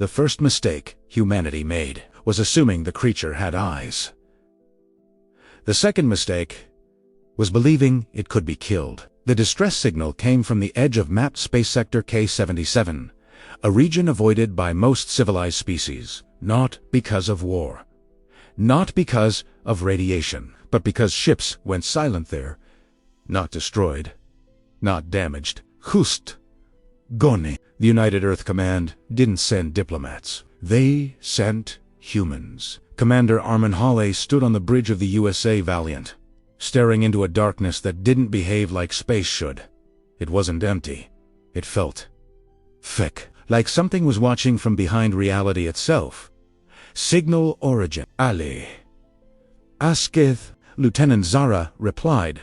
The first mistake humanity made was assuming the creature had eyes. The second mistake was believing it could be killed. The distress signal came from the edge of mapped space sector K-77, a region avoided by most civilized species, not because of war, not because of radiation, but because ships went silent there, not destroyed, not damaged. Just gone. The United Earth Command didn't send diplomats. They sent humans. Commander Arman Hale stood on the bridge of the USA Valiant, staring into a darkness that didn't behave like space should. It wasn't empty. It felt thick, like something was watching from behind reality itself. Signal origin. Ali. Asketh. Lieutenant Zara replied,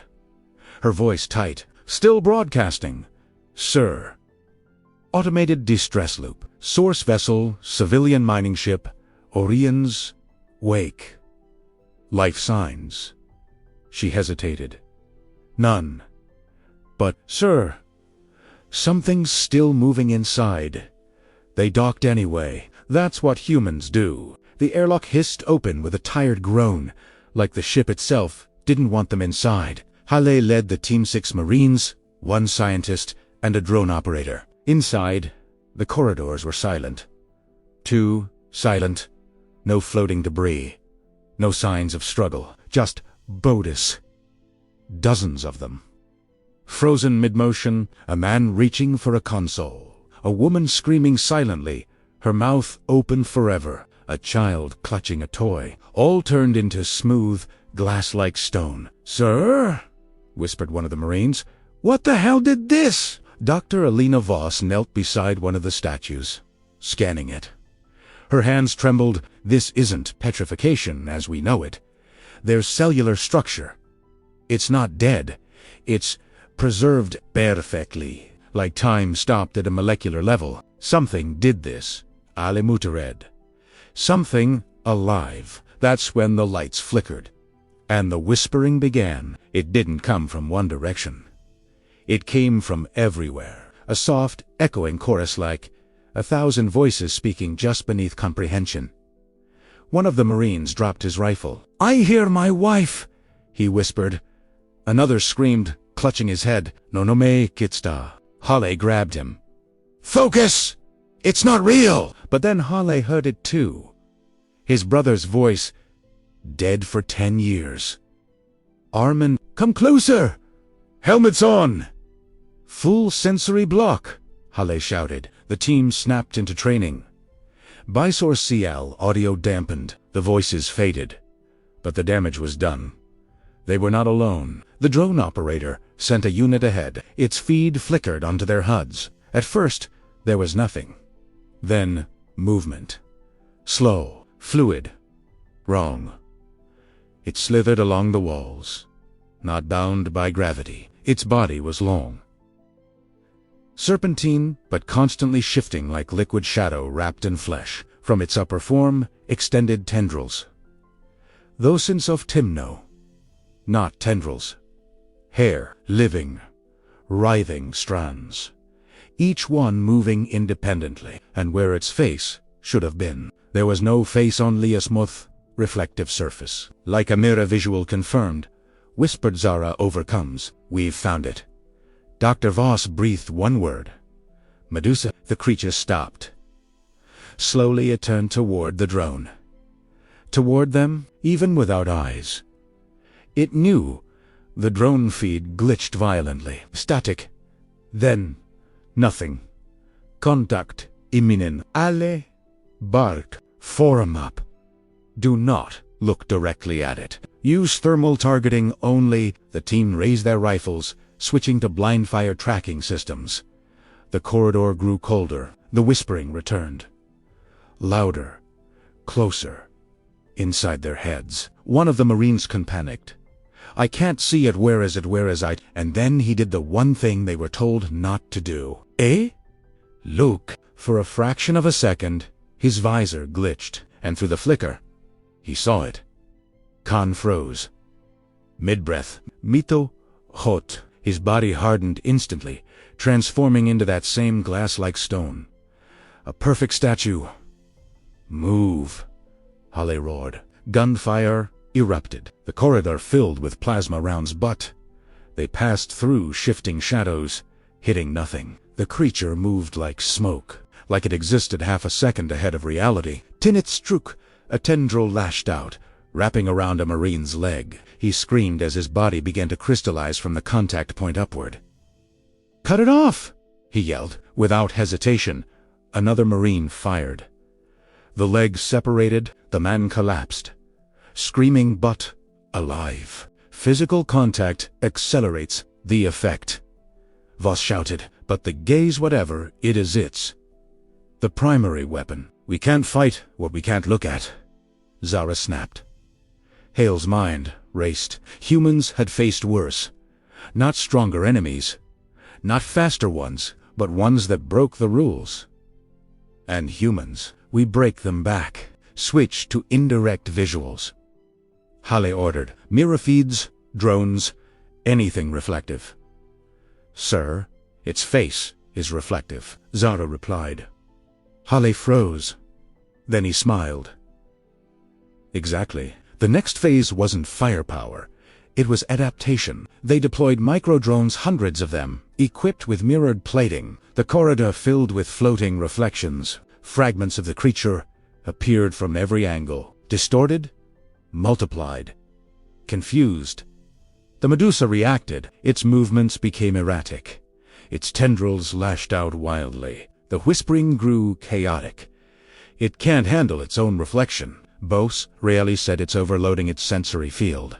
her voice tight. Still broadcasting. Sir. Automated distress loop. Source vessel, civilian mining ship, Orion's wake. Life signs. She hesitated. None. But, sir, something's still moving inside. They docked anyway. That's what humans do. The airlock hissed open with a tired groan, like the ship itself didn't want them inside. Hale led the Team 6 Marines, one scientist, and a drone operator. Inside, the corridors were silent. Too silent. No floating debris. No signs of struggle. Just Bodis. Dozens of them. Frozen mid-motion, a man reaching for a console. A woman screaming silently, her mouth open forever. A child clutching a toy. All turned into smooth, glass-like stone. Sir? Whispered one of the Marines. What the hell did this? Dr. Alina Voss knelt beside one of the statues, scanning it. Her hands trembled. This isn't petrification as we know it. There's cellular structure. It's not dead. It's preserved perfectly, like time stopped at a molecular level. Something did this. Alimutared. Something alive. That's when the lights flickered. And the whispering began. It didn't come from one direction. It came from everywhere. A soft, echoing chorus like 1,000 voices speaking just beneath comprehension. One of the Marines dropped his rifle. I hear my wife, he whispered. Another screamed, clutching his head. No me kitsta. Hale grabbed him. Focus! It's not real! But then Hale heard it too. His brother's voice, dead for 10 years. Arman, come closer! Helmets on! Full sensory block, Hale shouted. The team snapped into training. Bisource CL audio dampened. The voices faded. But the damage was done. They were not alone. The drone operator sent a unit ahead. Its feed flickered onto their HUDs. At first, there was nothing. Then, movement. Slow, fluid. Wrong. It slithered along the walls. Not bound by gravity. Its body was long. Serpentine, but constantly shifting like liquid shadow wrapped in flesh. From its upper form, extended tendrils. Thosins of Timno. Not tendrils. Hair, living, writhing strands. Each one moving independently, and where its face should have been. There was no face on Liasmuth, reflective surface. Like a mirror visual confirmed, whispered Zara overcomes. We've found it. Dr. Voss breathed one word. Medusa. The creature stopped. Slowly it turned toward the drone. Toward them, even without eyes. It knew. The drone feed glitched violently. Static. Then, nothing. Contact imminent. Ale. Bark. Form up. Do not look directly at it. Use thermal targeting only. The team raised their rifles, switching to blind fire tracking systems. The corridor grew colder. The whispering returned. Louder. Closer. Inside their heads. One of the Marines panicked. I can't see it. Where is it? Where is it? And then he did the one thing they were told not to do. Eh? Look. For a fraction of a second, his visor glitched, and through the flicker, he saw it. Khan froze. Mid-breath. Mito. Hot. His body hardened instantly, transforming into that same glass-like stone. A perfect statue, "Move," Hale roared. Gunfire erupted. The corridor filled with plasma rounds, but they passed through shifting shadows, hitting nothing. The creature moved like smoke, like it existed half a second ahead of reality. Tinitstruk, a tendril lashed out, wrapping around a Marine's leg. He screamed as his body began to crystallize from the contact point upward. "Cut it off!" he yelled. Without hesitation, another Marine fired. The legs separated, the man collapsed, screaming but alive. Physical contact accelerates the effect, Voss shouted, but the gaze, whatever, it is its. The primary weapon. We can't fight what we can't look at, Zara snapped. Hale's mind raced. Humans had faced worse. Not stronger enemies, not faster ones, but ones that broke the rules. And humans, we break them back. Switch to indirect visuals. Hale ordered. Mirror feeds, drones, anything reflective. "Sir, its face is reflective," Zara replied. Hale froze. Then he smiled. Exactly. The next phase wasn't firepower. It was adaptation. They deployed micro-drones, hundreds of them, equipped with mirrored plating. The corridor filled with floating reflections. Fragments of the creature appeared from every angle. Distorted, multiplied, confused. The Medusa reacted. Its movements became erratic. Its tendrils lashed out wildly. The whispering grew chaotic. It can't handle its own reflection. Bose Rayleigh said it's overloading its sensory field.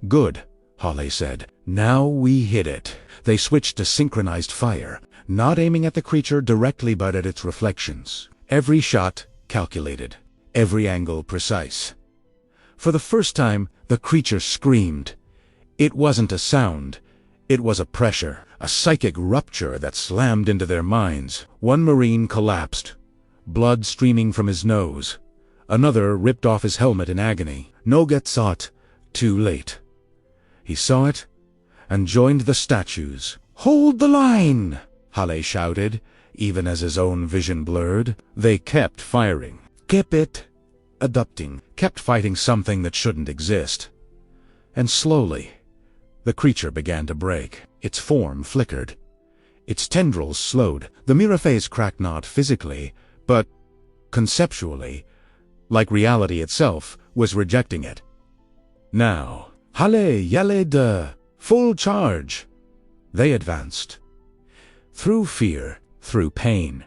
Good, Hale said. Now we hit it. They switched to synchronized fire, not aiming at the creature directly but at its reflections. Every shot calculated, every angle precise. For the first time, the creature screamed. It wasn't a sound. It was a pressure, a psychic rupture that slammed into their minds. One Marine collapsed, blood streaming from his nose. Another ripped off his helmet in agony. Nogat saw it too late. He saw it and joined the statues. "Hold the line!" Hale shouted, even as his own vision blurred. They kept firing, kept it adapting, kept fighting something that shouldn't exist. And slowly, the creature began to break. Its form flickered. Its tendrils slowed. The mirror phase cracked, not physically, but conceptually, like reality itself was rejecting it. Now, Hale yale de full charge. They advanced. Through fear, through pain,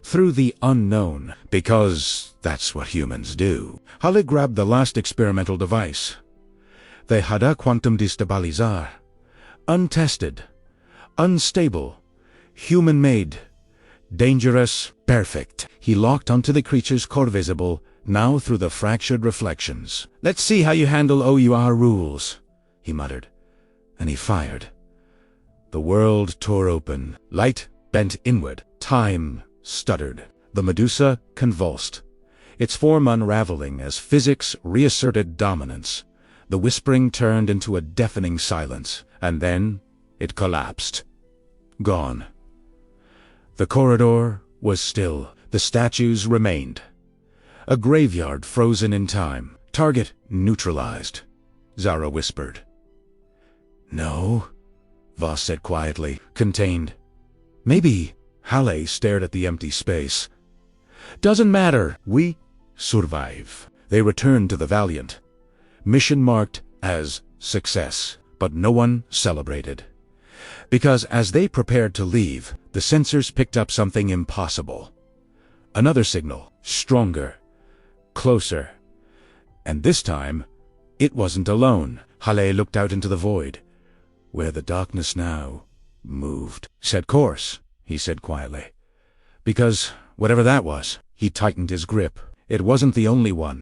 through the unknown, because that's what humans do. Hale grabbed the last experimental device. They had a quantum destabilizar. Untested, unstable, human-made, dangerous, perfect. He locked onto the creature's core visible, now through the fractured reflections. "Let's see how you handle OUR rules," he muttered, and he fired. The world tore open. Light bent inward. Time stuttered. The Medusa convulsed, its form unraveling as physics reasserted dominance. The whispering turned into a deafening silence, and then it collapsed. Gone. The corridor was still. The statues remained. A graveyard frozen in time. Target neutralized, Zara whispered. "No," Voss said quietly, contained. "Maybe." Hale stared at the empty space. "Doesn't matter. We survive." They returned to the Valiant. Mission marked as success, but no one celebrated. Because as they prepared to leave, the sensors picked up something impossible. Another signal, stronger, closer. And this time, it wasn't alone. Hale looked out into the void, where the darkness now moved. "Set course," he said quietly. "Because whatever that was," he tightened his grip. It wasn't the only one.